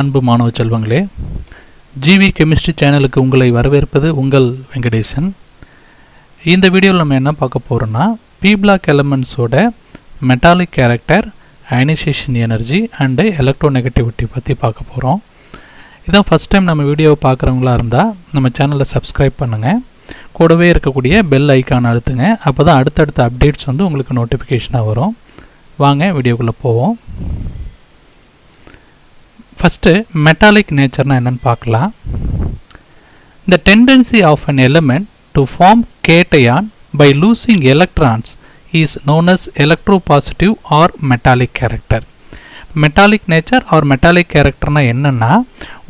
அன்பு மாணவ செல்வங்களே, ஜிவி கெமிஸ்ட்ரி சேனலுக்கு உங்களை வரவேற்பது உங்கள் வெங்கடேசன். இந்த வீடியோவில் நம்ம என்ன பார்க்க போகிறோன்னா, பி பிளாக் எலமெண்ட்ஸோட metallic character, ionisation energy and electronegativity பற்றி பார்க்க போகிறோம். இதான் ஃபஸ்ட் டைம் நம்ம வீடியோவை பார்க்குறவங்களா இருந்தால் நம்ம சேனலை சப்ஸ்கிரைப் பண்ணுங்கள். கூடவே இருக்கக்கூடிய பெல் ஐக்கான் அழுத்துங்க. அப்போ தான் அடுத்தடுத்த அப்டேட்ஸ் உங்களுக்கு நோட்டிஃபிகேஷனாக வரும். வாங்க வீடியோக்குள்ளே போவோம். ஃபஸ்ட்டு மெட்டாலிக் நேச்சர்னா என்னன்னு பார்க்கலாம். The tendency of an element to form cation by losing electrons is known as electropositive or metallic character. Metallic nature or metallic characterனா என்னன்னா,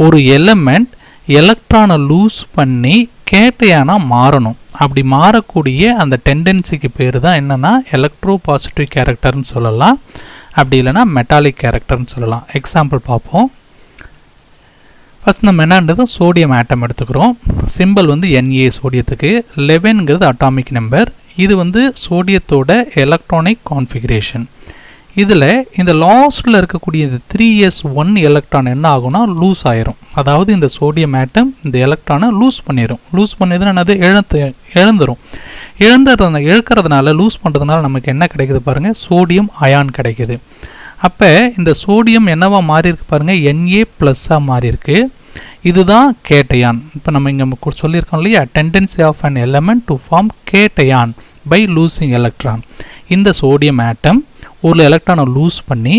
ஒரு எலிமெண்ட் எலக்ட்ரானை லூஸ் பண்ணி கேட்டையானா மாறணும். அப்படி மாறக்கூடிய அந்த டெண்டன்சிக்கு பேர் தான் என்னன்னா எலக்ட்ரோபாசிட்டிவ் கேரக்டர்னு சொல்லலாம். அப்படி இல்லைனா மெட்டாலிக் கேரக்டர்னு சொல்லலாம். எக்ஸாம்பிள் பார்ப்போம். ஃபஸ்ட் நம்ம என்னன்றது சோடியம் ஆட்டம் எடுத்துக்கிறோம். சிம்பிள் Na சோடியத்துக்கு. 11ங்கிறது அட்டாமிக் நம்பர். இது சோடியத்தோட எலக்ட்ரானிக் கான்ஃபிகரேஷன். இதில் இந்த லாஸ்ட்டில் இருக்கக்கூடிய இந்த 3s1 எலக்ட்ரான் என்ன ஆகும்னா லூஸ் ஆயிரும். அதாவது இந்த சோடியம் ஆட்டம் இந்த எலக்ட்ரானை லூஸ் பண்ணிடும். லூஸ் பண்ணிதுன்னா அது இழக்கிறதுனால லூஸ் பண்ணுறதுனால நமக்கு என்ன கிடைக்குது பாருங்கள், சோடியம் அயான் கிடைக்குது. அப்போ இந்த சோடியம் என்னவா மாறி இருக்கு பாருங்கள், Na+ஆக மாறி இருக்கு. இதுதான் கேட்டையான். இப்போ நம்ம இங்கே சொல்லியிருக்கோம் இல்லையா, tendency of an element to form cation by losing electron. இந்த சோடியம் ஆட்டம் ஒரு எலக்ட்ரானை லூஸ் பண்ணி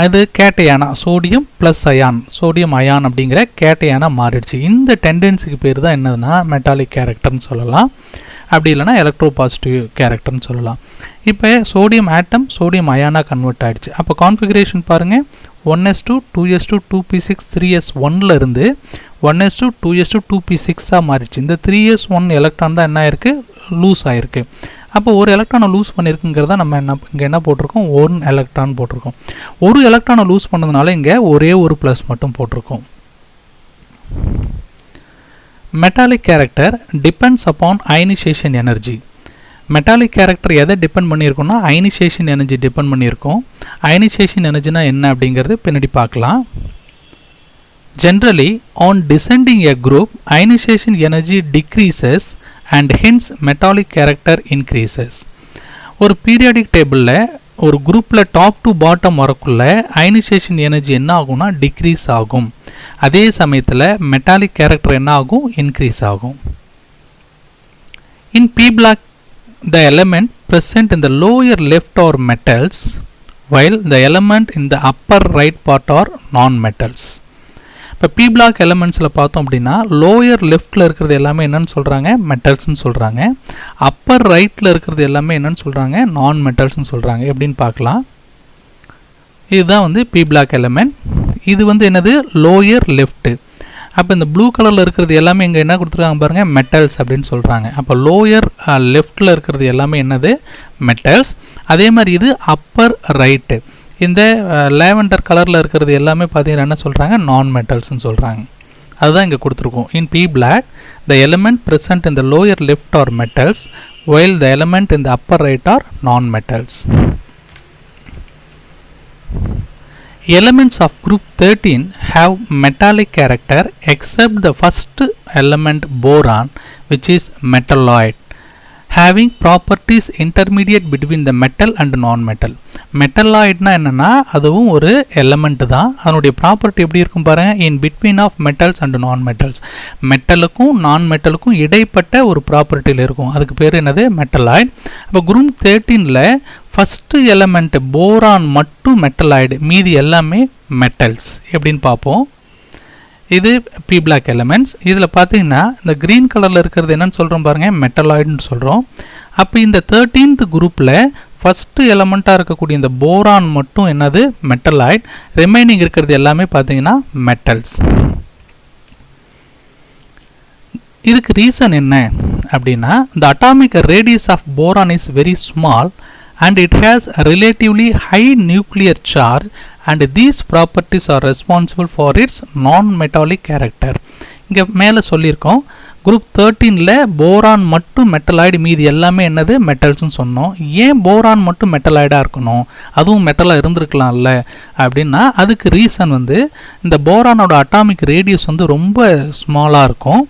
அது கேட்டையானா sodium plus ion, sodium ion அப்படிங்கிற கேட்டையானா மாறிடுச்சு. இந்த டெண்டன்சிக்கு பேர் தான் என்னதுன்னா மெட்டாலிக் கேரக்டர்னு சொல்லலாம். அப்படி இல்லைனா எலக்ட்ரோபாசிட்டிவ் கேரக்டர்னு சொல்லலாம். இப்போ சோடியம் ஆட்டம் சோடியம் அயானாக கன்வெர்ட் ஆகிடுச்சு. அப்போ கான்ஃபிகரேஷன் பாருங்கள், 1s2 2s2 2p6 3s1 இருந்து 1s2 2s2 2p6 மாறிடுச்சு. இந்த 3s1 எலக்ட்ரான் தான் என்ன ஆயிருக்கு, லூஸ் ஆகிருக்கு. அப்போ ஒரு எலக்ட்ரானை லூஸ் பண்ணியிருக்குங்கிறத நம்ம இங்கே என்ன போட்டிருக்கோம், 1 எலக்ட்ரான் போட்டிருக்கோம். ஒரு எலக்ட்ரானை லூஸ் பண்ணதுனால இங்கே ஒரே ஒரு ப்ளஸ் மட்டும் போட்டிருக்கோம். Metallic character depends upon ionisation energy. Metallic character எதை டிபெண்ட் பண்ணியிருக்கோம்னா அயனைசேஷன் எனர்ஜி டிபெண்ட் பண்ணியிருக்கோம். அயனைசேஷன் எனர்ஜினா என்ன அப்படிங்கிறது பின்னாடி பார்க்கலாம். Generally on descending a group ionisation energy decreases and hence metallic character increases. ஒரு பீரியாடிக் டேபிளில் ஒரு குரூப்பில் டாப் டு பாட்டம் வரக்குள்ள அயனைசேஷன் எனர்ஜி என்ன ஆகும்னா டிக்ரீஸ் ஆகும். அதே சமயத்தில் மெட்டாலிக் கேரக்டர் என்ன ஆகும், இன்க்ரீஸ் ஆகும். In p block the element present in the lower left are metals while the element in the upper right part are non-metals. இப்போ பி பிளாக் எலமெண்ட்ஸில் பார்த்தோம் அப்படின்னா லோயர் லெஃப்டில் இருக்கிறது எல்லாமே என்னன்னு சொல்கிறாங்க, மெட்டல்ஸ்ன்னு சொல்கிறாங்க. அப்பர் ரைட்டில் இருக்கிறது எல்லாமே என்னன்னு சொல்கிறாங்க, நான் மெட்டல்ஸ்ன்னு சொல்கிறாங்க. எப்படின்னு பார்க்கலாம். இதுதான் பி பிளாக் எலமெண்ட். இது என்னது, லோயர் லெஃப்ட்டு. அப்போ இந்த ப்ளூ கலரில் இருக்கிறது எல்லாமே இங்கே என்ன கொடுத்துருக்காங்க பாருங்கள், மெட்டல்ஸ் அப்படின்னு சொல்கிறாங்க. அப்போ லோயர் லெஃப்டில் இருக்கிறது எல்லாமே என்னது, மெட்டல்ஸ். அதே மாதிரி இது அப்பர் ரைட்டு. இந்த லேவெண்டர் கலரில் இருக்கிறது எல்லாமே பார்த்தீங்கன்னா என்ன சொல்கிறாங்க, நான் மெட்டல்ஸ்ன்னு சொல்கிறாங்க. அதுதான் இங்கே கொடுத்துருக்கோம். In p block the element present in the lower left are metals while the element in the upper right are non-metals. Elements of group 13 have metallic character except the first element boron, which is metalloid, having properties intermediate between the metal and non-metal. மெட்டலாய்ட்னா என்னன்னா அதுவும் ஒரு element தான். அதனுடைய property எப்படி இருக்கும் பாருங்க, in between of metals and non metals. மெட்டலுக்கும் non மெட்டலுக்கும் இடைப்பட்ட ஒரு ப்ராப்பர்ட்டியில் இருக்கும். அதுக்கு பேர் என்னது, மெட்டலாய்ட். அப்போ குரூப் 13ல் ஃபஸ்ட்டு எலமெண்ட் போரான் மட்டும் மெட்டலாய்டு, மீதி எல்லாமே மெட்டல்ஸ். எப்படின்னு பார்ப்போம். இது பி பிளாக் எலமெண்ட்ஸ். இதில் பார்த்தீங்கன்னா இந்த க்ரீன் கலரில் இருக்கிறது என்னன்னு சொல்கிறோம் பாருங்கள், மெட்டலாய்டுன்னு சொல்கிறோம். அப்போ இந்த 13th குரூப்பில் ஃபஸ்ட்டு எலமெண்ட்டாக இருக்கக்கூடிய இந்த போரான் மட்டும் என்னது, மெட்டலாய்ட். ரிமைனிங் இருக்கிறது எல்லாமே பார்த்தீங்கன்னா மெட்டல்ஸ். இதுக்கு ரீசன் என்ன அப்படின்னா, the atomic radius of boron is very small and it has a relatively high nuclear charge and these properties are responsible for its non-metallic character. இங்கே மேலே சொல்லியிருக்கோம், குரூப் 13ல போரான் மட்டும் மெட்டலாய்டு, மீதி எல்லாமே என்னது மெட்டல்ஸ்னு சொன்னோம். ஏன் போரான் மட்டும் மெட்டலாய்டாக இருக்கணும், அதுவும் மெட்டலாக இருந்திருக்கலாம்ல அப்படின்னா அதுக்கு ரீசன் வந்து இந்த போரானோட அட்டாமிக் ரேடியஸ் வந்து ரொம்ப ஸ்மாலாக இருக்கும்.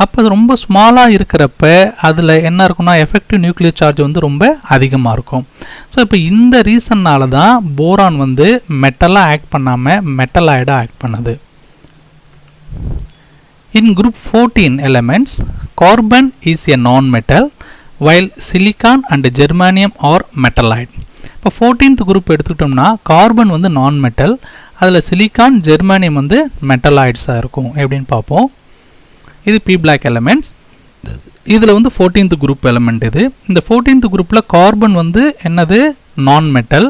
அப்போ அது ரொம்ப ஸ்மாலாக இருக்கிறப்ப அதில் என்ன இருக்குன்னா எஃபெக்டிவ் நியூக்ளியர் சார்ஜ் வந்து ரொம்ப அதிகமாக இருக்கும். ஸோ இப்போ இந்த ரீசன்னால தான் போரான் வந்து மெட்டலாக ஆக்ட் பண்ணாமல் மெட்டலாய்டாக ஆக்ட் பண்ணுது. In group 14 elements, carbon is a non-metal while silicon and germanium are metalloid. இப்போ 14th குரூப் எடுத்துக்கிட்டோம்னா கார்பன் வந்து நான் மெட்டல், அதில் சிலிக்கான் ஜெர்மானியம் வந்து மெட்டலாய்ட்ஸாக இருக்கும். எப்படின்னு பார்ப்போம். இது பி பிளாக் எலமெண்ட்ஸ். இதில் வந்து 14th குரூப் எலமெண்ட் இது. இந்த 14th குரூப்பில் கார்பன் வந்து என்னது நான் மெட்டல்,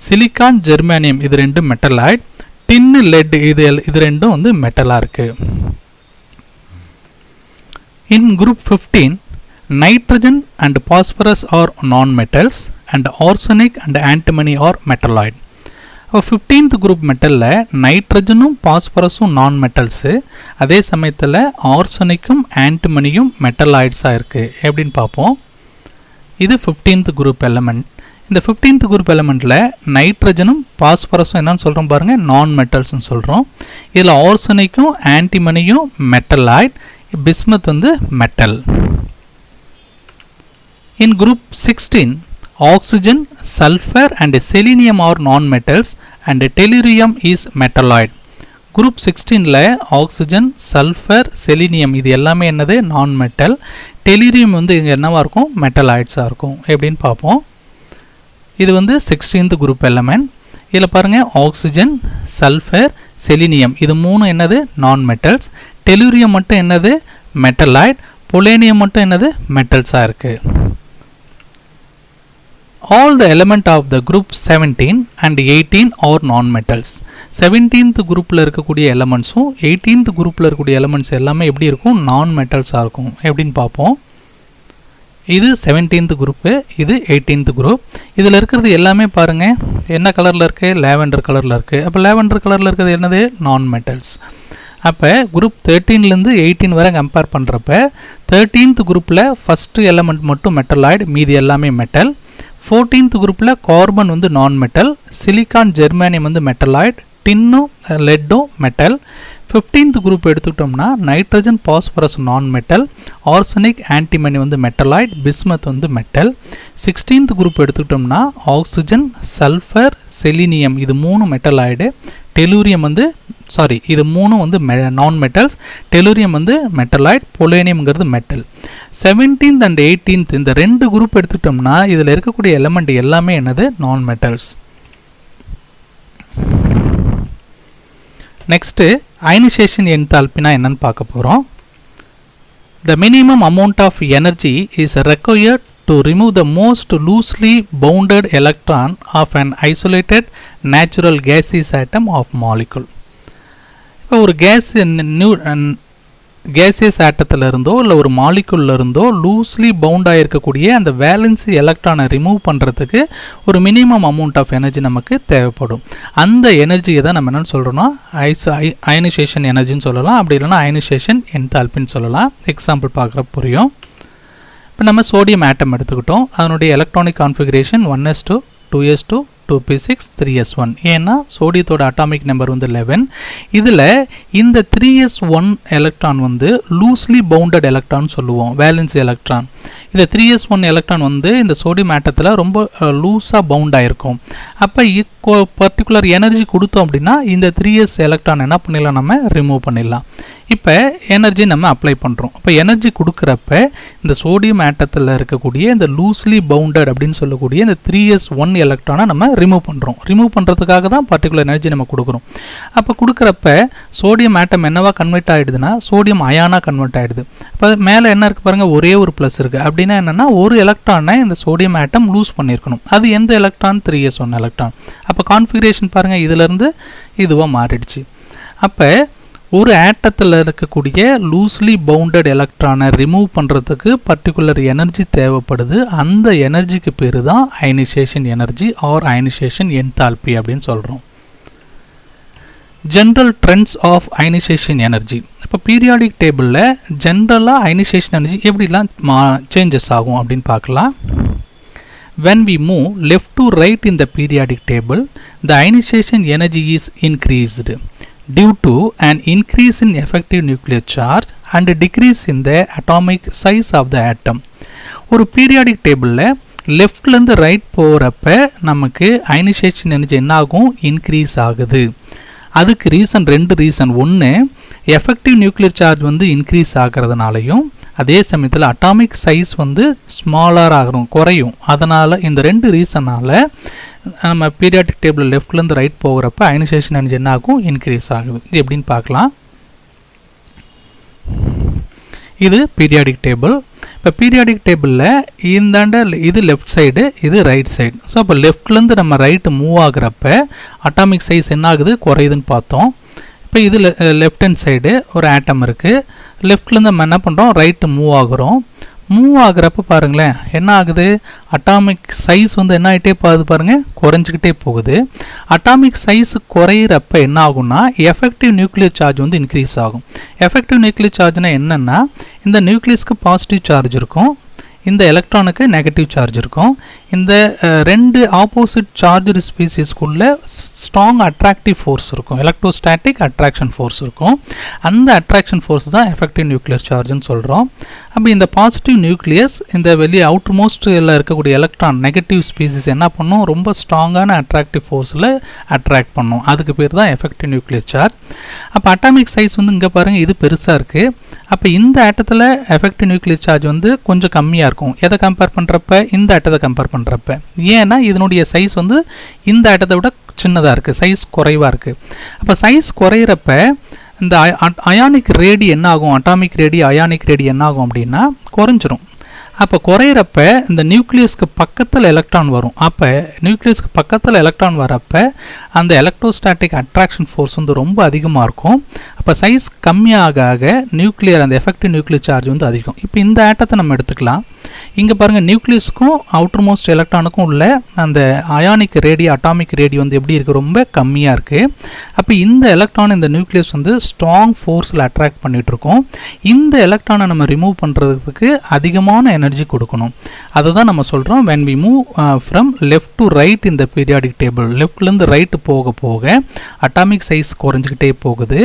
சிலிக்கான் ஜெர்மானியம் இது ரெண்டும் மெட்டலாய்ட், டின்னு லெட் இது ரெண்டும் வந்து மெட்டலாக இருக்குது. In group 15 nitrogen and phosphorus are non metals and arsenic and antimony are metalloid. இப்போ 15th குரூப் மெட்டலில் நைட்ரஜனும் பாஸ்பரஸும் நான் மெட்டல்ஸு, அதே சமயத்தில் ஆர்சனிக்கும் ஆன்டிமனியும் மெட்டலாய்ட்ஸாக இருக்குது. எப்படின்னு பார்ப்போம். இது 15th குரூப் எலமெண்ட். இந்த 15th குரூப் எலமெண்ட்டில் நைட்ரஜனும் பாஸ்பரஸும் என்னன்னு சொல்கிறோம் பாருங்கள், நான் மெட்டல்ஸ்னு சொல்கிறோம். இதில் ஆர்சனிக்கும் ஆன்டிமனியும் மெட்டலாய்ட், பிஸ்மத் வந்து metal. In group 16 oxygen, sulfur and selenium are non-metals and tellurium is metalloid. Group 16ல ஆக்சிஜன், சல்ஃபர், செலினியம் இது எல்லாமே என்னது நான் மெட்டல். டெலிரியம் வந்து இங்கே என்னவா இருக்கும் மெட்டலாய்ட்ஸாக இருக்கும். எப்படின்னு பார்ப்போம். இது வந்து 16th குரூப் எலமெண்ட். இதில் பாருங்கள் ஆக்சிஜன், சல்ஃபர், செலினியம் இது மூணு என்னது நான் மெட்டல்ஸ். டெலிரியம் மட்டும் என்னது மெட்டலாய்ட். பொலேனியம் மட்டும் என்னது மெட்டல்ஸாக இருக்குது. All the element of the group 17 and 18 are non-metals. 17th குரூப்பில் இருக்கக்கூடிய எலமெண்ட்ஸும் 18th குரூப்பில் இருக்கக்கூடிய எலமெண்ட்ஸ் எல்லாமே எப்படி இருக்கும் நான் மெட்டல்ஸாக இருக்கும். எப்படின்னு பார்ப்போம். இது 17th குரூப்பு, இது 18th குரூப். இதில் இருக்கிறது எல்லாமே பாருங்கள் என்ன கலரில் இருக்குது, லேவெண்டர் கலரில் இருக்குது. அப்போ லேவெண்டர் கலரில் இருக்கிறது என்னது நான் மெட்டல்ஸ். அப்போ குரூப் 13லேருந்து 18 வரை கம்பேர் பண்ணுறப்ப 13th குரூப்பில் ஃபஸ்ட்டு எலமெண்ட் மட்டும் மெட்டலாய்டு, மீதி எல்லாமே மெட்டல். 14th குரூப்பில் கார்பன் வந்து நான் மெட்டல், சிலிக்கான் ஜெர்மானியம் வந்து மெட்டலாய்ட், டின்னும் லெட்டும் மெட்டல். 15th குரூப் எடுத்துக்கிட்டோம்னா nitrogen, phosphorus non metal, arsenic, antimony வந்து மெட்டலாய்ட், பிஸ்மத் வந்து மெட்டல். 16th குரூப் எடுத்துக்கிட்டோம்னா ஆக்சிஜன், சல்ஃபர், செலினியம் இது மூணு மெட்டலாய்டு. டெலூரியம் வந்து இது மூணு வந்து நான் மெட்டல்ஸ். டெலூரியம் வந்து மெட்டலாய்ட், பொலேனியம்ங்கிறது மெட்டல். 17th and 18th இந்த ரெண்டு குரூப் எடுத்துட்டோம்னா இதில் இருக்கக்கூடிய எலமெண்ட் எல்லாமே என்னது நான் மெட்டல்ஸ். நெக்ஸ்ட்டு அயனைசேஷன் என்தால்பினா என்னன்னு பார்க்க போகிறோம். The minimum amount of energy is required to remove the most loosely bounded electron of an isolated natural gaseous atom of molecule. இப்போ ஒரு கேசியஸ் ஆட்டத்தில் இருந்தோ இல்லை ஒரு மாலிகுலில் இருந்தோ லூஸ்லி பவுண்டாக இருக்கக்கூடிய அந்த வேலன்சி எலக்ட்ரானை ரிமூவ் பண்ணுறதுக்கு ஒரு மினிமம் அமௌண்ட் ஆஃப் எனர்ஜி நமக்கு தேவைப்படும். அந்த எனர்ஜியை தான் நம்ம என்னென்னு சொல்கிறோன்னா அயனைசேஷன் எனர்ஜின்னு சொல்லலாம், அப்படி இல்லைன்னா அயனைசேஷன் என்தால்பின்னு சொல்லலாம். எக்ஸாம்பிள் பார்க்குற புரியும். இப்போ நம்ம சோடியம் ஆட்டம் எடுத்துக்கிட்டோம். அதனுடைய electronic configuration 1s2, 2s2, 2p6, 3s1. ஏன்னா சோடியத்தோட அட்டாமிக் நம்பர் வந்து 11. இதில் இந்த 3s1 எலக்ட்ரான் வந்து லூஸ்லி பவுண்டட் எலக்ட்ரான் சொல்லுவோம், வேலன்சி எலக்ட்ரான். இந்த 3s1 எலக்ட்ரான் வந்து இந்த சோடியம் ஆட்டத்தில் ரொம்ப லூஸாக பவுண்டாக இருக்கும். அப்போ பர்டிகுலர் எனர்ஜி கொடுத்தோம் அப்படின்னா இந்த 3s எலக்ட்ரான் என்ன பண்ணிடலாம், நம்ம ரிமூவ் பண்ணிடலாம். இப்போ எனர்ஜி நம்ம அப்ளை பண்ணுறோம். இப்போ எனர்ஜி கொடுக்குறப்ப இந்த சோடியம் ஆட்டத்தில் இருக்கக்கூடிய இந்த லூஸ்லி பவுண்டட் அப்படின்னு சொல்லக்கூடிய இந்த 3s1 எலக்ட்ரானை நம்ம ரிமூவ் பண்ணுறோம். ரிமூவ் பண்ணுறதுக்காக தான் பர்டிகுலர் எனர்ஜி நம்ம கொடுக்குறோம். அப்போ கொடுக்குறப்ப சோடியம் ஆட்டம் என்னவா கன்வெர்ட் ஆகிடுதுன்னா சோடியம் அயானாக கன்வெர்ட் ஆகிடுது. இப்போ மேலே என்ன இருக்குது பாருங்கள், ஒரே ஒரு ப்ளஸ் இருக்குது. அப்படின்னா என்னென்னா ஒரு எலக்ட்ரானை இந்த சோடியம் ஆட்டம் லூஸ் பண்ணியிருக்கணும். அது எந்த எலக்ட்ரான், 3s1 எலக்ட்ரான். அப்போ கான்ஃபிகரேஷன் பாருங்கள் இதிலேருந்து இதுவாக மாறிடுச்சு. அப்போ ஒரு ஆட்டத்தில் இருக்கக்கூடிய லூஸ்லி பவுண்டட் எலக்ட்ரானை ரிமூவ் பண்ணுறதுக்கு பர்டிகுலர் எனர்ஜி தேவைப்படுது. அந்த எனர்ஜிக்கு பேர் தான் ionisation energy or ionisation enthalpy அப்படின்னு சொல்கிறோம். General trends of ionisation energy. இப்போ பீரியாடிக் டேபிளில் ஜென்ரலாக அயனைசேஷன் எனர்ஜி எப்படிலாம் சேஞ்சஸ் ஆகும் அப்படின்னு பார்க்கலாம். When we move left to right in the periodic table, the ionization energy is increased due to an increase in effective nuclear charge and a decrease in the atomic size of the atom. ஒரு periodic டேபிளில் லெஃப்ட்லேருந்து right போகிறப்ப நமக்கு ionisation energy என்ன ஆகும்? Increase ஆகுது. அதுக்கு ரெண்டு reason. ஒன்று, எஃபெக்டிவ் நியூக்ளியர் சார்ஜ் வந்து இன்க்ரீஸ் ஆகிறதுனாலையும் அதே சமயத்தில் அட்டாமிக் சைஸ் வந்து ஸ்மாலர் ஆகும், குறையும். அதனால் இந்த 2 ரீசனால் நம்ம பீரியாடிக் டேபிள் லெஃப்ட்லேருந்து ரைட் போகிறப்ப அயனைசேஷன் எனர்ஜி என்ன ஆகும்? இன்க்ரீஸ் ஆகுது. இது எப்படின்னு பார்க்கலாம். இது பீரியாடிக் டேபிள். இப்போ பீரியாடிக் டேபிளில் இந்தாண்ட இது லெஃப்ட் சைடு, இது ரைட் சைடு. ஸோ அப்போ லெஃப்ட்லேருந்து நம்ம ரைட்டு மூவ் ஆகுறப்ப அட்டாமிக் சைஸ் என்ன ஆகுது? குறையுதுன்னு பார்த்தோம். இப்போ இது லெஃப்ட் ஹேண்ட் சைடு ஒரு ஆட்டம் இருக்குது. லெஃப்ட்லேருந்து நம்ம என்ன பண்ணுறோம்? ரைட்டு மூவ் ஆகுறோம். மூவ் ஆகுறப்ப பாருங்களேன் என்ன ஆகுது? அட்டாமிக் சைஸ் வந்து என்ன ஆகிட்டே போகுது பாருங்கள், குறைஞ்சிக்கிட்டே போகுது. அட்டாமிக் சைஸ் குறையிறப்ப என்ன ஆகும்னா எஃபெக்டிவ் நியூக்ளியர் சார்ஜ் வந்து இன்க்ரீஸ் ஆகும். எஃபெக்டிவ் நியூக்ளியர் சார்ஜ்னா என்னென்னா, இந்த நியூக்ளியஸ்க்கு பாசிட்டிவ் சார்ஜ் இருக்கும், இந்த எலக்ட்ரானுக்கு நெகட்டிவ் சார்ஜ் இருக்கும். இந்த 2 ஆப்போசிட் சார்ஜ்டு ஸ்பீசிஸ்க்குள்ள ஸ்ட்ராங் அட்ராக்டிவ் ஃபோர்ஸ் இருக்கும், எலக்ட்ரோஸ்டாட்டிக் அட்ராக்ஷன் ஃபோர்ஸ் இருக்கும். அந்த அட்ராக்ஷன் ஃபோர்ஸ் தான் எஃபெக்டிவ் நியூக்ளியர் சார்ஜ்னு சொல்கிறோம். அப்போ இந்த பாசிட்டிவ் நியூக்ளியஸ் இந்த வெளியே அவுட்டர் மோஸ்ட்டில் இருக்கக்கூடிய எலக்ட்ரான் நெகட்டிவ் ஸ்பீசிஸ் என்ன பண்ணும்? ரொம்ப ஸ்ட்ராங்கான அட்ராக்டிவ் ஃபோர்ஸில் அட்ராக்ட் பண்ணும். அதுக்கு பேர் தான் எஃபெக்டிவ் நியூக்ளியர் சார்ஜ். அப்போ அட்டாமிக் சைஸ் வந்து இங்கே பாருங்கள், இது பெருசாக இருக்குது. அப்போ இந்த ஆட்டத்தில் எஃபெக்டிவ் நியூக்ளியர் சார்ஜ் வந்து கொஞ்சம் கம்மியாக இருக்கும். எதை கம்பேர் பண்ணுறப்ப? இந்த ஆட்டத்தை கம்பேர் பண்ணுறப்ப. ஏன்னா இதனுடைய சைஸ் வந்து இந்த ஆட்டத்தை விட சின்னதாக இருக்குது, சைஸ் குறைவாக இருக்குது. அப்போ சைஸ் குறையிறப்ப இந்த அயானிக் ரேடி என்ன ஆகும்? அட்டாமிக் ரேடி, அயானிக் ரேடி என்ன ஆகும் அப்படின்னா குறைஞ்சிரும். அப்போ குறையிறப்ப இந்த நியூக்ளியஸ்க்கு பக்கத்தில் எலக்ட்ரான் வரும். அப்போ நியூக்ளியஸ்க்கு பக்கத்தில் எலக்ட்ரான் வரப்போ அந்த எலக்ட்ரோஸ்டாட்டிக் அட்ராக்ஷன் ஃபோர்ஸ் வந்து ரொம்ப அதிகமாக இருக்கும். அப்போ சைஸ் கம்மியாக ஆக நியூக்ளியர் அந்த எஃபெக்டிவ் நியூக்ளியர் சார்ஜ் வந்து அதிகம். இப்போ இந்த ஆட்டத்தை நம்ம எடுத்துக்கலாம். இங்கே பாருங்கள், நியூக்ளியஸ்க்கும் அவுட்டர் மோஸ்ட் எலக்ட்ரானுக்கும் உள்ள அந்த அயானிக் ரேடி, அட்டாமிக் ரேடி வந்து எப்படி இருக்குது? ரொம்ப கம்மியாக இருக்குது. அப்போ இந்த எலக்ட்ரான் இந்த நியூக்ளியஸ் வந்து ஸ்ட்ராங் ஃபோர்ஸில் அட்ராக்ட் பண்ணிகிட்ருக்கோம். இந்த எலக்ட்ரானை நம்ம ரிமூவ் பண்ணுறதுக்கு அதிகமான எனர்ஜி கொடுக்கணும். அதை தான் நம்ம சொல்கிறோம் when we move from left to right in the periodic table. லெஃப்ட்லேருந்து ரைட்டு போக போக அட்டாமிக் சைஸ் குறைஞ்சிக்கிட்டே போகுது.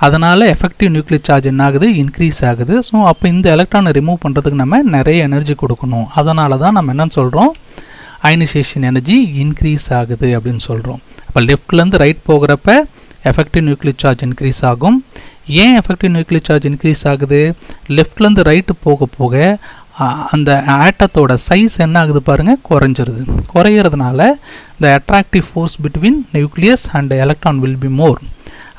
அதனால் எஃபெக்டிவ் நியூக்ளியர் சார்ஜ் என்ன ஆகுது? இன்க்ரீஸ் ஆகுது. ஸோ அப்போ இந்த எலக்ட்ரானை ரிமூவ் பண்ணுறதுக்கு நம்ம நிறைய எனர்ஜி கொடுக்கணும். அதனால தான் நம்ம என்னன்னு சொல்கிறோம்? அயனைசேஷன் எனர்ஜி இன்க்ரீஸ் ஆகுது அப்படின்னு சொல்கிறோம். அப்போ லெஃப்ட்லேருந்து ரைட் போகிறப்ப எஃபெக்டிவ் நியூக்ளியர் சார்ஜ் இன்க்ரீஸ் ஆகும். ஏன் எஃபெக்டிவ் நியூக்ளியர் சார்ஜ் இன்க்ரீஸ் ஆகுது? லெஃப்ட்லேருந்து ரைட்டு போக போக அந்த ஆட்டத்தோட சைஸ் என்ன ஆகுது பாருங்கள்? குறைஞ்சிருது. குறையிறதுனால the attractive force between nucleus and electron will be more.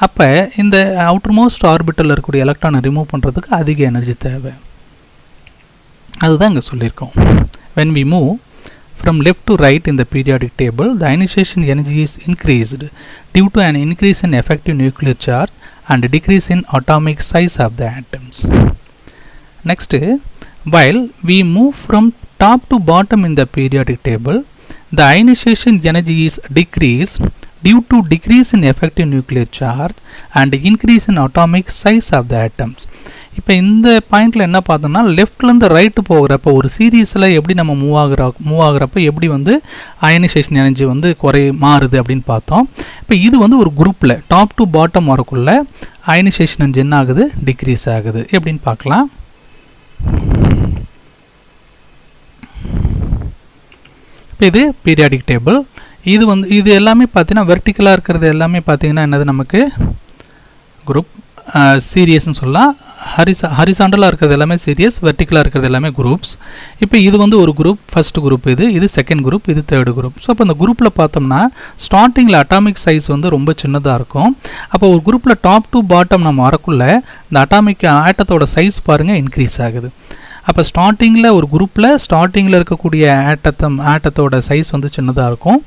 அப்போ இந்த அவுட்டர்மோஸ்ட் ஆர்பிட்டலில் இருக்கக்கூடிய எலக்ட்ரானை ரிமூவ் பண்ணுறதுக்கு அதிக எனர்ஜி தேவை. அதுதான் இங்கே சொல்லியிருக்கோம். when we move from left to right in the periodic table, the ionization energy is increased due to an increase in effective nuclear charge and a decrease in atomic size of the atoms. Next, while we move from top to bottom in the periodic table, the ionization energy is decreased due to decrease in effective nuclear charge and increase in atomic size of the atoms. இப்போ இந்த பாயிண்டில் என்ன பார்த்தோம்னா, லெஃப்ட்லேருந்து right போகிறப்ப ஒரு சீரீஸில் எப்படி நம்ம மூவ் ஆகிறப்ப எப்படி வந்து அயனைசேஷன் எனர்ஜி வந்து மாறுது அப்படின்னு பார்த்தோம். இப்போ இது வந்து ஒரு குரூப்பில் டாப் டு பாட்டம் வரக்குள்ள அயனைசேஷன் எனர்ஜி என்ன ஆகுது? டிக்ரீஸ் ஆகுது. எப்படின்னு பார்க்கலாம். இப்போ இது பீரியாடிக் டேபிள். இது எல்லாமே பார்த்தீங்கன்னா வெர்டிக்கலாக இருக்கிறது எல்லாமே பார்த்தீங்கன்னா என்னது? நமக்கு குரூப் சீரியஸ்ன்னு சொல்லலாம். ஹரிசாண்டலாக இருக்கிறது எல்லாமே சீரியஸ், வெர்டிக்கலாக இருக்கிறது எல்லாமே குரூப்ஸ். இப்போ இது வந்து ஒரு குரூப், ஃபர்ஸ்ட் குரூப், இது செகண்ட் குரூப், இது தேர்டு குரூப். ஸோ அப்போ இந்த குரூப்பில் பார்த்தோம்னா ஸ்டார்டிங்கில் அட்டாமிக் சைஸ் வந்து ரொம்ப சின்னதாக இருக்கும். அப்போ ஒரு குரூப்பில் டாப் டு பாட்டம் நம்ம வரக்குள்ள இந்த அட்டாமிக் ஆட்டத்தோட சைஸ் பாருங்கள் இன்க்ரீஸ் ஆகுது. அப்போ ஸ்டார்டிங்கில் ஒரு குரூப்பில் ஸ்டார்டிங்கில் இருக்கக்கூடிய ஆட்டத்தோட சைஸ் வந்து சின்னதாக இருக்கும்.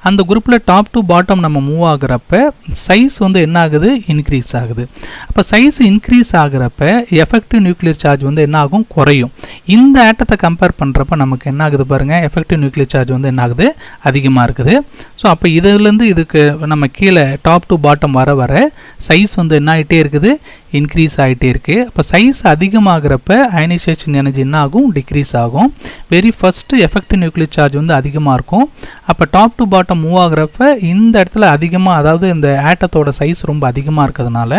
அந்த குரூப்பில் டாப் டு பாட்டம் நம்ம மூவ் ஆகுறப்ப சைஸ் வந்து என்ன ஆகுது? இன்க்ரீஸ் ஆகுது. அப்போ சைஸ் இன்க்ரீஸ் ஆகுறப்ப எஃபெக்டிவ் நியூக்ளியர் சார்ஜ் வந்து என்ன ஆகும்? குறையும். இந்த ஆட்டத்தை கம்பேர் பண்ணுறப்ப நமக்கு என்ன ஆகுது பாருங்கள்? எஃபெக்டிவ் நியூக்ளியர் சார்ஜ் வந்து என்ன ஆகுது? அதிகமாக இருக்குது. ஸோ அப்போ இதுலேருந்து இதுக்கு நம்ம கீழே டாப் டு பாட்டம் வர சைஸ் வந்து என்ன ஆகிட்டே இருக்குது? இன்க்ரீஸ் ஆகிட்டே இருக்குது. அப்போ சைஸ் அதிகமாகிறப்ப அயனைசேஷன் எனர்ஜி என்ன ஆகும், டிக்ரீஸ் ஆகும். Very first effective nuclear charge வந்து அதிகமாக இருக்கும். அப்போ டாப் டு பாட்டம் மூவ் ஆகிறப்ப இந்த இடத்துல அதிகமாக, அதாவது இந்த ஆட்டத்தோட சைஸ் ரொம்ப அதிகமாக இருக்கிறதுனால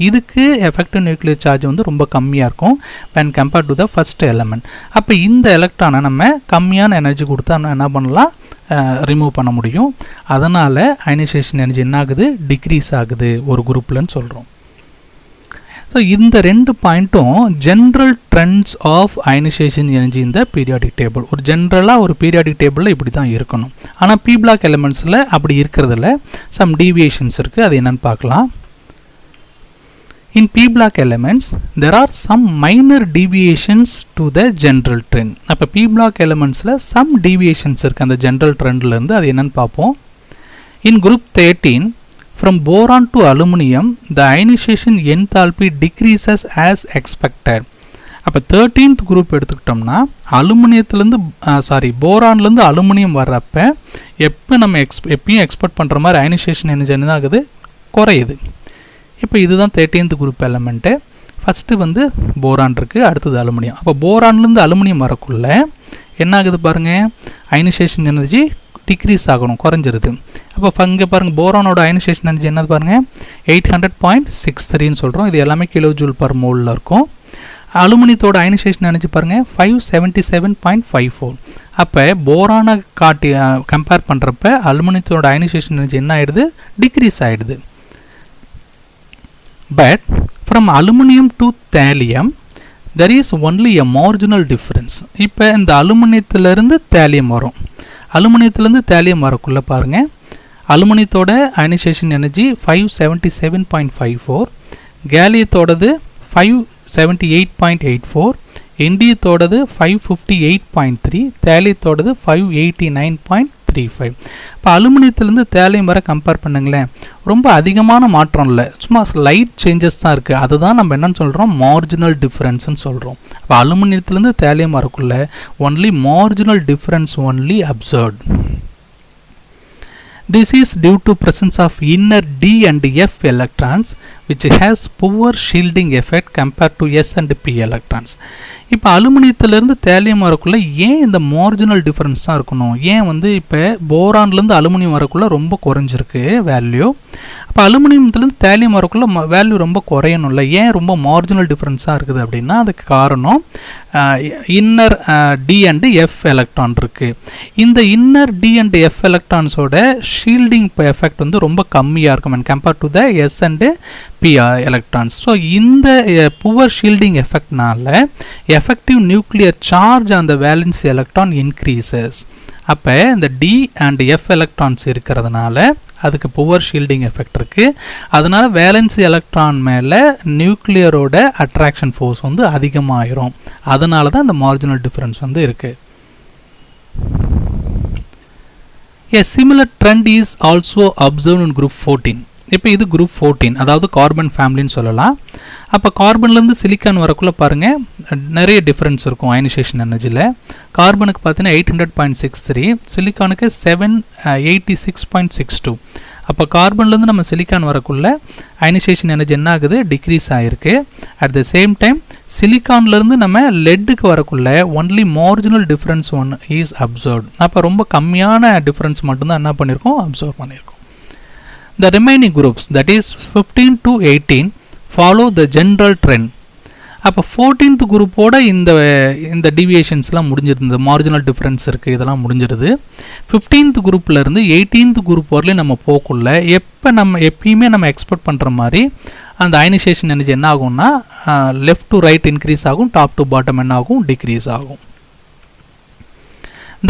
இதுக்கு எஃபெக்டிவ் நியூக்ளியர் சார்ஜ் வந்து ரொம்ப கம்மியாக இருக்கும் when compared to the first element. அப்போ இந்த எலக்ட்ரானை நம்ம கம்மியான எனர்ஜி கொடுத்தா என்ன பண்ணலாம், ரிமூவ் பண்ண முடியும். அதனால் அயனைசேஷன் எனர்ஜி என்ன ஆகுது, டிக்ரீஸ் ஆகுது ஒரு குரூப்லன்னு சொல்கிறோம். ஸோ இந்த ரெண்டு பாயிண்ட்டும் general trends of ionisation energy இந்த பீரியாடிக் டேபிள். ஒரு ஜென்ரலாக ஒரு பீரியாடிக் டேபிளில் இப்படி தான் இருக்கணும். ஆனால் பி பிளாக் எலிமெண்ட்ஸில் அப்படி இருக்கிறதுல சம் டீவியேஷன்ஸ் இருக்குது. அது என்னென்னு பார்க்கலாம். In P block elements, there are some minor deviations to the general trend. அப்போ P block elementsல some deviations இருக்கு அந்த general trendல இருந்து. அது என்னன்னு பார்ப்போம். In group 13, from boron to aluminum, the ionization enthalpy decreases as expected. அப்போ 13th குரூப் எடுத்துக்கிட்டோம்னா போரான்லேருந்து aluminium வர்றப்ப எப்போ நம்ம எப்பயும் எக்ஸ்பெக்ட் பண்ணுற மாதிரி அயனைசேஷன் எனர்ஜி என்ன ஆகுது, குறையுது. இப்போ இதுதான் 13th குரூப் எலமெண்ட்டு. ஃபஸ்ட்டு வந்து போரான் இருக்குது, அடுத்தது அலுமினியம். அப்போ போரான்லேருந்து அலுமினியம் வரக்குள்ள என்ன ஆகுது பாருங்கள், அயனைசேஷன் எனர்ஜி டிக்ரீஸ் ஆகணும், குறைஞ்சிருது. அப்போ இங்கே பாருங்கள் போரானோட அயனைசேஷன் எனர்ஜி என்னது பாருங்கள், 800.63ன்னு சொல்கிறோம். இது எல்லாமே கிலோ ஜூல் பர் மோலில் இருக்கும். அலுமினியத்தோட அயனைசேஷன் எனர்ஜி பாருங்கள் 577.54. அப்போ போரானை கம்பேர் பண்ணுறப்ப அலுமினியத்தோட அயனைசேஷன் எனர்ஜி என்ன ஆகிடுது, டிக்ரீஸ் ஆகிடுது. But from aluminum to thallium there is only a marginal difference. இப்போ இந்த அலுமினியத்திலிருந்து தேலியம் வரும். அலுமினியத்திலிருந்து தேலியம் வரக்குள்ள பாருங்கள், அலுமினியத்தோட அயனைசேஷன் எனர்ஜி 577.54, கேலியத்தோடது 578.84, இண்டியத்தோடது 558.3, தேலியத்தோடது 589.35. இப்போ அலுமினியத்திலேருந்து தேலியம் வர கம்பேர் பண்ணுங்களேன், ரொம்ப அதிகமான மாற்றம் இல்லை, சும்மா லைட் சேஞ்சஸ் தான் இருக்குது. அதுதான் நம்ம என்னன்னு சொல்கிறோம், மார்ஜினல் டிஃப்ரென்ஸ்னு சொல்கிறோம். இப்போ அலுமினியத்திலேருந்து தேலியம் வரக்குள்ள only marginal difference only observed. This is due to presence of inner D and F electrons which has poor shielding effect compared to S and P electrons. இப்போ அலுமினியத்திலேருந்து தேலியம் வரக்குள்ள ஏன் இந்த மார்ஜினல் டிஃபரன்ஸ் தான் இருக்கணும், ஏன் வந்து இப்போ போரான்லேருந்து அலுமினியம் வரக்குள்ள ரொம்ப குறைஞ்சிருக்கு வேல்யூ, அப்போ அலுமினியத்துலேருந்து தேலியம் வரக்குள்ள வேல்யூ ரொம்ப குறையணும்ல, ஏன் ரொம்ப மார்ஜினல் டிஃபரன்ஸாக இருக்குது அப்படின்னா அதுக்கு காரணம் inner d and f electron இருக்குது. இந்த இன்னர் டி அண்ட் எஃப் எலக்ட்ரான்ஸோட ஷீல்டிங் எஃபெக்ட் வந்து ரொம்ப கம்மியாக இருக்கும் and compare to the s and p electrons. So இந்த புவர் ஷீல்டிங் எஃபெக்ட்னால எஃபெக்டிவ் நியூக்ளியர் சார்ஜ் அந்த வேலன்சி எலக்ட்ரான் இன்க்ரீசஸ். அப்போ இந்த டி அண்ட் எஃப் எலக்ட்ரான்ஸ் இருக்கிறதுனால அதுக்கு புவர் ஷீல்டிங் எஃபெக்ட் இருக்குது. அதனால் வேலன்சி எலக்ட்ரான் மேலே நியூக்ளியரோட அட்ராக்ஷன் ஃபோர்ஸ் வந்து அதிகமாகிரும். அதனால தான் இந்த மார்ஜினல் டிஃபரன்ஸ் வந்து இருக்குது. A similar trend is also observed in group 14. இப்போ இது குரூப் 14, அதாவது கார்பன் ஃபேமிலின்னு சொல்லலாம். அப்போ கார்பன்லேருந்து சிலிக்கான் வரக்குள்ளே பாருங்கள் நிறைய டிஃப்ரென்ஸ் இருக்கும் அயனைசேஷன் எனர்ஜியில். கார்பனுக்கு பார்த்தீங்கன்னா 800.63, சிலிக்கானுக்கு 786.62. அப்போ கார்பன்லேருந்து நம்ம சிலிக்கான் வரக்குள்ள அயனைசேஷன் எனர்ஜி என்ன ஆகுது, டிக்ரீஸ் ஆகிருக்கு. அட் த சேம் டைம் சிலிக்கான்லேருந்து நம்ம லெட்டுக்கு வரக்குள்ள only marginal difference one is observed. அப்போ ரொம்ப கம்மியான டிஃப்ரென்ஸ் மட்டும்தான் என்ன பண்ணியிருக்கோம், அப்சர்வ் பண்ணியிருக்கோம். The remaining groups, that is 15 to 18, follow the general trend. அப்போ 14th குரூப்போட இந்த டிவியேஷன்ஸ்லாம் முடிஞ்சிருந்தது, மார்ஜினல் டிஃப்ரென்ஸ் இருக்குது, இதெல்லாம் முடிஞ்சிருது. 15th குரூப்லேருந்து 18th குரூப் வரலையும் நம்ம போக்குள்ள எப்பயுமே நம்ம எக்ஸ்பெக்ட் பண்ணுற மாதிரி அந்த அயனைசேஷன் எனர்ஜி என்ன ஆகும்னா லெஃப்ட் டு ரைட் இன்க்ரீஸ் ஆகும், டாப் டு பாட்டம் என்ன ஆகும், டிக்ரீஸ் ஆகும்.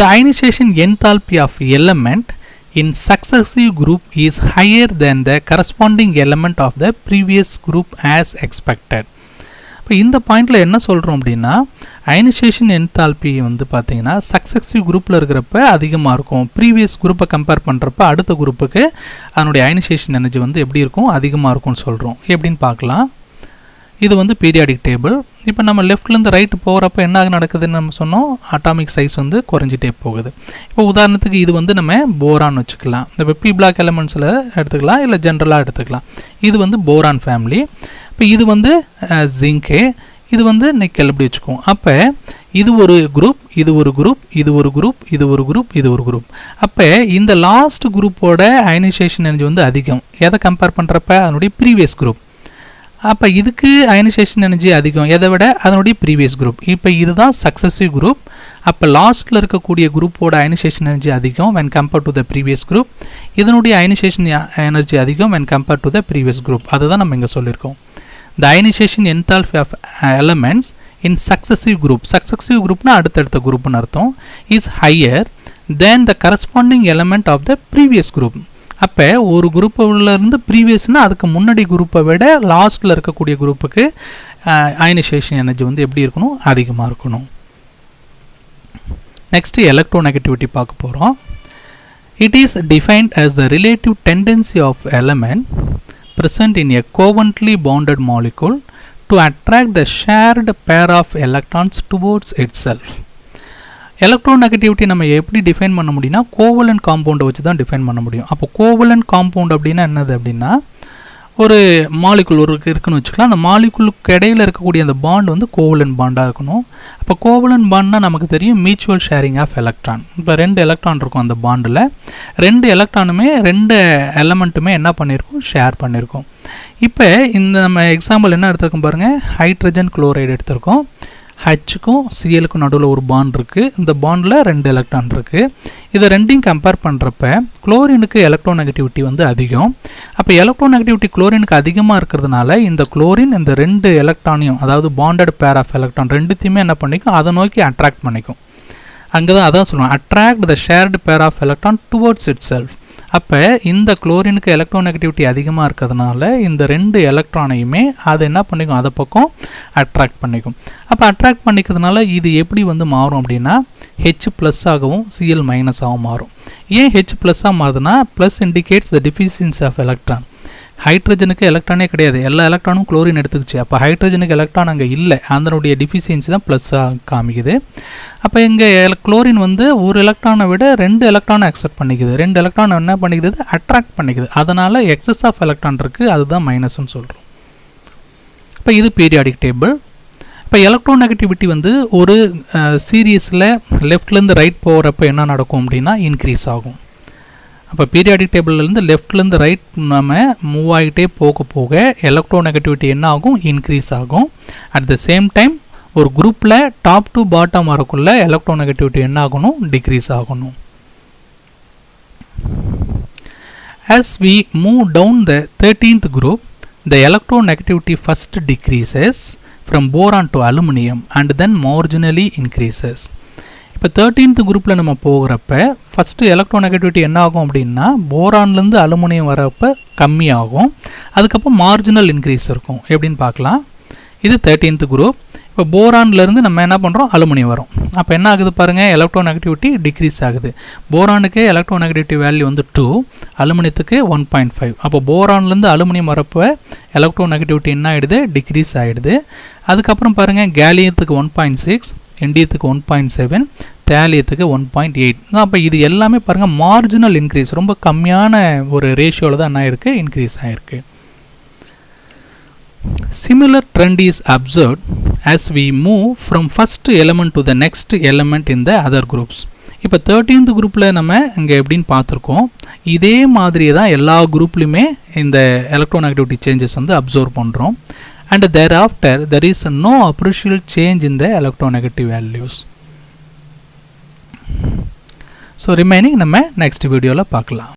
The ionization enthalpy of element in successive group is higher than the corresponding element of the previous group as expected. இப்போ இந்த பாயிண்டில் என்ன சொல்கிறோம் அப்படின்னா அயனைசேஷன் என்தால்பி வந்து பார்த்தீங்கன்னா சக்ஸசிவ் குரூப்பில் இருக்கிறப்ப அதிகமாக இருக்கும், ப்ரீவியஸ் குரூப்பை கம்பேர் பண்ணுறப்ப அடுத்த குரூப்புக்கு அதனுடைய அயனைசேஷன் எனர்ஜி வந்து எப்படி இருக்கும், அதிகமாக இருக்கும்னு சொல்கிறோம். எப்படின்னு பார்க்கலாம். இது வந்து பீரியாடிக் டேபிள். இப்போ நம்ம லெஃப்ட்லேருந்து ரைட் போகிறப்ப என்ன நடக்குதுன்னு நம்ம சொன்னோம், அட்டாமிக் சைஸ் வந்து குறைஞ்சிட்டே போகுது. இப்போ உதாரணத்துக்கு இது வந்து நம்ம போரான் வச்சுக்கலாம். இந்த பி பிளாக் எலமெண்ட்ஸில் எடுத்துக்கலாம், இல்லை ஜென்ரலாக எடுத்துக்கலாம். இது வந்து போரான் ஃபேமிலி. இப்போ இது வந்து ஜிங்கே, இது வந்து நிக்கல் எப்படி வச்சுக்குவோம். அப்போ இது ஒரு குரூப், இது ஒரு குரூப், இது ஒரு குரூப், இது ஒரு குரூப், இது ஒரு குரூப். அப்போ இந்த லாஸ்ட் குரூப்போட அயனைசேஷன் எனர்ஜி வந்து அதிகம். எதை கம்பேர் பண்ணுறப்ப அதனுடைய ப்ரீவியஸ் குரூப். அப்போ இதுக்கு அயனைசேஷன் எனர்ஜி அதிகம் எதை விட அதனுடைய ப்ரீவியஸ் குரூப். இப்போ இதுதான் சக்ஸஸிவ் குரூப். அப்போ லாஸ்ட்டில் இருக்கக்கூடிய குரூப்போட அயனைசேஷன் எனர்ஜி அதிகம் when compared to the previous group. இதனுடைய அயனைசேஷன் எனர்ஜி அதிகம் when compared to the previous group. அதை தான் நம்ம இங்கே சொல்லியிருக்கோம். The ionization enthalpy of elements in successive groupனா அடுத்தடுத்த குரூப்னு அர்த்தம், is higher than the corresponding element of the previous group. அப்போ ஒரு குரூப்பில் இருந்து ப்ரீவியஸ்னால் அதுக்கு முன்னாடி குரூப்பை விட லாஸ்ட்டில் இருக்கக்கூடிய குரூப்புக்கு அயனைசேஷன் எனர்ஜி வந்து எப்படி இருக்கணும், அதிகமாக இருக்கணும். நெக்ஸ்ட்டு எலக்ட்ரோநெகட்டிவிட்டி பார்க்க போகிறோம். It is defined as the relative tendency of element present in a covalently bonded molecule to attract the shared pair of electrons towards itself. Electronegativity நம்ம எப்படி டிஃபைன் பண்ண முடியும்னா கோவலன்ட் காம்பவுண்டை வச்சு தான் டிஃபைன் பண்ண முடியும். அப்போ கோவலன்ட் காம்பவுண்ட் அப்படின்னா என்னது அப்படின்னா, ஒரு மாலிகுல் ஒரு இருக்குன்னு வச்சுக்கலாம். அந்த மாலிகுலுக்கு இடையில் இருக்கக்கூடிய அந்த பாண்ட் வந்து கோவலன்ட் பாண்டாக இருக்கணும். அப்போ கோவலன்ட் பாண்ட்னா நமக்கு தெரியும் மியூச்சுவல் ஷேரிங் ஆஃப் எலக்ட்ரான். இப்போ 2 எலக்ட்ரான் இருக்கும் அந்த பாண்டில். 2 எலக்ட்ரானுமே 2 எலமெண்ட்டுமே என்ன பண்ணியிருக்கோம், ஷேர் பண்ணியிருக்கோம். இப்போ இந்த நம்ம எக்ஸாம்பிள் என்ன எடுத்திருக்கோம் பாருங்கள், ஹைட்ரஜன் குளோரைடு எடுத்திருக்கோம். ஹச்சுக்கும் சிஎலுக்கும் நடுவில் ஒரு பாண்ட் இருக்குது. இந்த பாண்டில் 2 எலக்ட்ரான் இருக்குது. இதை ரெண்டையும் கம்பேர் பண்ணுறப்ப குளோரினுக்கு எலக்ட்ரோநெகட்டிவிட்டி வந்து அதிகம். அப்போ எலக்ட்ரோநெகட்டிவிட்டி குளோரினுக்கு அதிகமாக இருக்கிறதுனால இந்த குளோரின் இந்த 2 எலக்ட்ரானையும், அதாவது பாண்டட் பேர் ஆஃப் எலக்ட்ரான் ரெண்டுத்தையுமே என்ன பண்ணிக்கும், அதை நோக்கி அட்ராக்ட் பண்ணிக்கும். அங்கே தான் அதான் சொல்லுவோம், attract the shared pair of electron towards itself. அப்போ இந்த குளோரினுக்கு எலக்ட்ரோநெகட்டிவிட்டி அதிகமாக இருக்கிறதுனால இந்த 2 எலக்ட்ரானையுமே அது என்ன பண்ணிக்கும், அதை பக்கம் அட்ராக்ட் பண்ணிக்கும். அப்போ அட்ராக்ட் பண்ணிக்கிறதுனால இது எப்படி வந்து மாறும் அப்படின்னா ஹெச் ப்ளஸ் ஆகவும் சிஎல் மைனஸ் ஆகவும் மாறும். ஏன் ஹெச் ப்ளஸ்ஸாக மாறுதுன்னா, plus indicates the deficiency of electron. ஹைட்ரஜனுக்கு எலக்ட்ரானே கிடையாது, எல்லா எலக்ட்ரானும் குளோரின் எடுத்துக்கிச்சு. அப்போ ஹைட்ரஜனுக்கு எலக்ட்ரான் அங்கே இல்லை, அதனுடைய டிஃபிஷியன்சி தான் ப்ளஸ்ஸாக காமிக்குது. அப்போ இங்கே குளோரின் வந்து ஒரு எலக்ட்ரானை விட 2 எலக்ட்ரானை அக்செப்ட் பண்ணிக்குது. 2 எலக்ட்ரான் என்ன பண்ணிக்குது, அட்ராக்ட் பண்ணிக்குது. அதனால் எக்ஸஸ் ஆஃப் எலக்ட்ரான் இருக்குது, அதுதான் மைனஸ்ன்னு சொல்கிறோம். இப்போ இது பீரியாடிக் டேபிள். இப்போ எலக்ட்ரோநெகட்டிவிட்டி வந்து ஒரு சீரீஸில் லெஃப்ட்லேருந்து ரைட் போகிறப்ப என்ன நடக்கும் அப்படின்னா இன்க்ரீஸ் ஆகும். அப்போ பீரியாடிக் டேபிள்லேருந்து லெஃப்ட்லேருந்து ரைட் நம்ம மூவ் ஆகிட்டே போக போக எலக்ட்ரோநெகட்டிவிட்டி என்ன ஆகும், இன்க்ரீஸ் ஆகும். அட் த சேம் டைம் ஒரு குரூப்பில் டாப் டு பாட்டம் வரக்குள்ள எலக்ட்ரோநெகட்டிவிட்டி என்ன ஆகணும், டிக்ரீஸ் ஆகணும். As we move down the 13th group, the electronegativity first decreases from boron to aluminum and then marginally increases. இப்போ 13th குரூப்பில் நம்ம போகிறப்ப ஃபஸ்ட்டு எலக்ட்ரோநெகட்டிவிட்டி என்ன ஆகும் அப்படின்னா போரான்லேருந்து அலுமினியம் வரப்போ கம்மியாகும். அதுக்கப்புறம் மார்ஜினல் இன்க்ரீஸ் இருக்கும். எப்படின்னு பார்க்கலாம். இது 13th குரூப். இப்போ போரான்லேருந்து நம்ம என்ன பண்ணுறோம், அலுமினியம் வரும். அப்போ என்ன ஆகுது பாருங்கள், எலக்ட்ரோநெகட்டிவிட்டி டிக்ரீஸ் ஆகுது. போரானுக்கு எலக்ட்ரோநெகட்டிவிட்டி வேல்யூ வந்து 2, அலுமினியத்துக்கு 1.5. அப்போ போரான்லேருந்து அலுமினியம் வரப்போ எலக்ட்ரோநெகட்டிவிட்டி என்ன ஆகிடுது, டிக்ரீஸ் ஆகிடுது. அதுக்கப்புறம் பாருங்கள் கேலியத்துக்கு 1.6, இண்டியத்துக்கு 1.7, தேலியத்துக்கு 1.8. அப்போ இது எல்லாமே பாருங்கள் மார்ஜினல் இன்க்ரீஸ், ரொம்ப கம்மியான ஒரு ரேஷியோவில் தான் என்ன ஆயிருக்கு, இன்க்ரீஸ் ஆகிருக்கு. Similar trend is observed as we move from first element to the next element in the other groups. இப்போ 13th குரூப்பில் நம்ம இங்கே எப்படின்னு பார்த்துருக்கோம். இதே மாதிரியே தான் எல்லா குரூப்லையுமே இந்த எலக்ட்ரோநெகட்டிவிட்டி சேஞ்சஸ் வந்து அப்சர்வ் பண்ணுறோம். And thereafter there is no appreciable change in the electronegative values. So remaining நம்ம next வீடியோவில் பார்க்கலாம்.